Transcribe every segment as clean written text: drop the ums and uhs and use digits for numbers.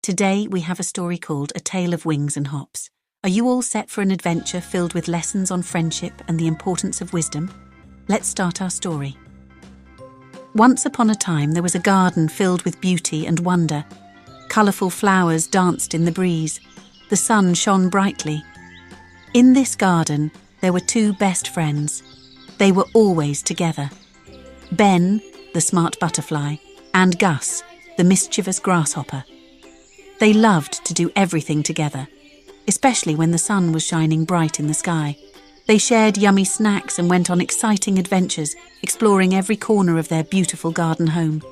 Today we have a story called A Tale of Wings and Hops. Are you all set for an adventure filled with lessons on friendship and the importance of wisdom? Let's start our story. Once upon a time there was a garden filled with beauty and wonder. Colourful flowers danced in the breeze. The sun shone brightly. In this garden there were two best friends. They were always together. Ben, the smart butterfly, and Gus, the mischievous grasshopper. They loved to do everything together, especially when the sun was shining bright in the sky. They shared yummy snacks and went on exciting adventures, exploring every corner of their beautiful garden home.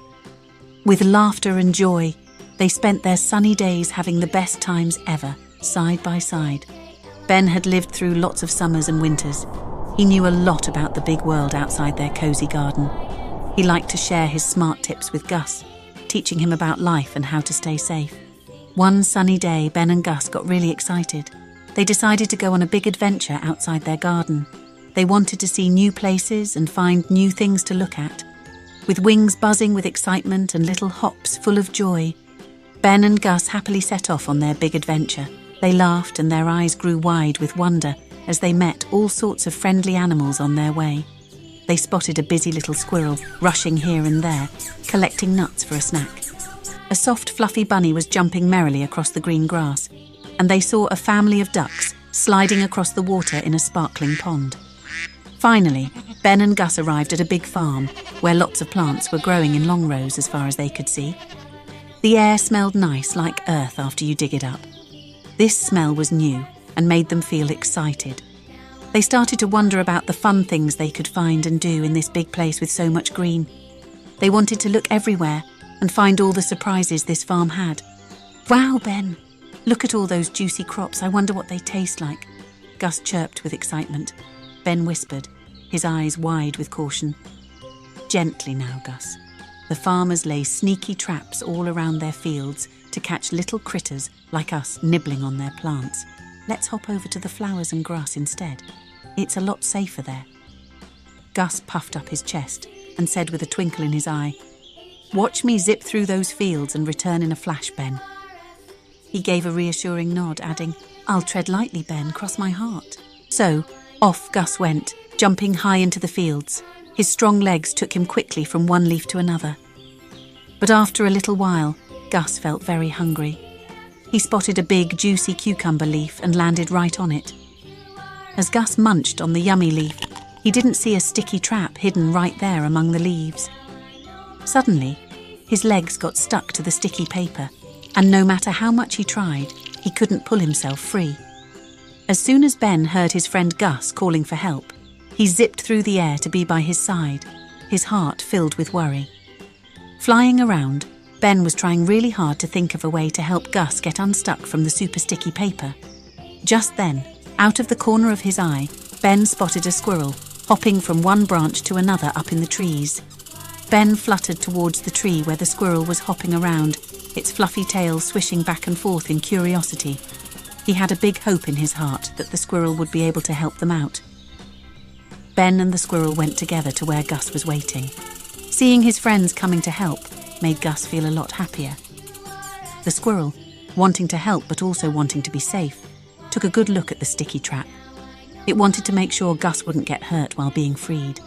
With laughter and joy, they spent their sunny days having the best times ever, side by side. Ben had lived through lots of summers and winters. He knew a lot about the big world outside their cozy garden. He liked to share his smart tips with Gus, teaching him about life and how to stay safe. One sunny day, Ben and Gus got really excited. They decided to go on a big adventure outside their garden. They wanted to see new places and find new things to look at. With wings buzzing with excitement and little hops full of joy, Ben and Gus happily set off on their big adventure. They laughed and their eyes grew wide with wonder as they met all sorts of friendly animals on their way. They spotted a busy little squirrel rushing here and there, collecting nuts for a snack. A soft, fluffy bunny was jumping merrily across the green grass, and they saw a family of ducks sliding across the water in a sparkling pond. Finally, Ben and Gus arrived at a big farm where lots of plants were growing in long rows as far as they could see. The air smelled nice like earth after you dig it up. This smell was new and made them feel excited. They started to wonder about the fun things they could find and do in this big place with so much green. They wanted to look everywhere and find all the surprises this farm had. Wow, Ben! Look at all those juicy crops. I wonder what they taste like. Gus chirped with excitement. Ben whispered, his eyes wide with caution. Gently now, Gus. The farmers lay sneaky traps all around their fields to catch little critters like us nibbling on their plants. Let's hop over to the flowers and grass instead. It's a lot safer there. Gus puffed up his chest and said with a twinkle in his eye, "Watch me zip through those fields and return in a flash, Ben." He gave a reassuring nod, adding, "I'll tread lightly, Ben, cross my heart." So, off Gus went, jumping high into the fields. His strong legs took him quickly from one leaf to another. But after a little while, Gus felt very hungry. He spotted a big, juicy cucumber leaf and landed right on it. As Gus munched on the yummy leaf, he didn't see a sticky trap hidden right there among the leaves. Suddenly, his legs got stuck to the sticky paper, and no matter how much he tried, he couldn't pull himself free. As soon as Ben heard his friend Gus calling for help, he zipped through the air to be by his side, his heart filled with worry. Flying around, Ben was trying really hard to think of a way to help Gus get unstuck from the super sticky paper. Just then, out of the corner of his eye, Ben spotted a squirrel, hopping from one branch to another up in the trees. Ben fluttered towards the tree where the squirrel was hopping around, its fluffy tail swishing back and forth in curiosity. He had a big hope in his heart that the squirrel would be able to help them out. Ben and the squirrel went together to where Gus was waiting. Seeing his friends coming to help made Gus feel a lot happier. The squirrel, wanting to help but also wanting to be safe, took a good look at the sticky trap. It wanted to make sure Gus wouldn't get hurt while being freed.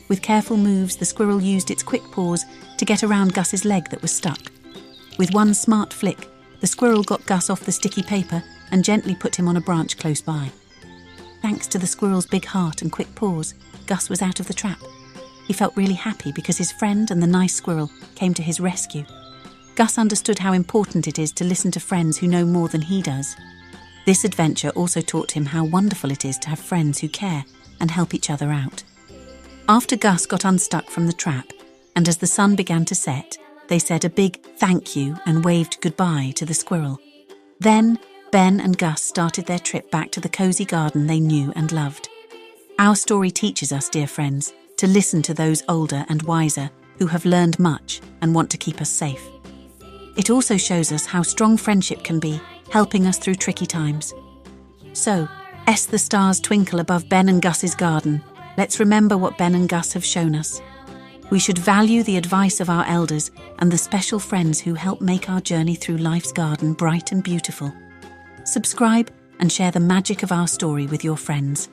With careful moves, the squirrel used its quick paws to get around Gus's leg that was stuck. With one smart flick, the squirrel got Gus off the sticky paper and gently put him on a branch close by. Thanks to the squirrel's big heart and quick paws, Gus was out of the trap. He felt really happy because his friend and the nice squirrel came to his rescue. Gus understood how important it is to listen to friends who know more than he does. This adventure also taught him how wonderful it is to have friends who care and help each other out. After Gus got unstuck from the trap, and as the sun began to set, they said a big thank you and waved goodbye to the squirrel. Then, Ben and Gus started their trip back to the cozy garden they knew and loved. Our story teaches us, dear friends, to listen to those older and wiser who have learned much and want to keep us safe. It also shows us how strong friendship can be, helping us through tricky times. So, as the stars twinkle above Ben and Gus's garden, let's remember what Ben and Gus have shown us. We should value the advice of our elders and the special friends who help make our journey through life's garden bright and beautiful. Subscribe and share the magic of our story with your friends.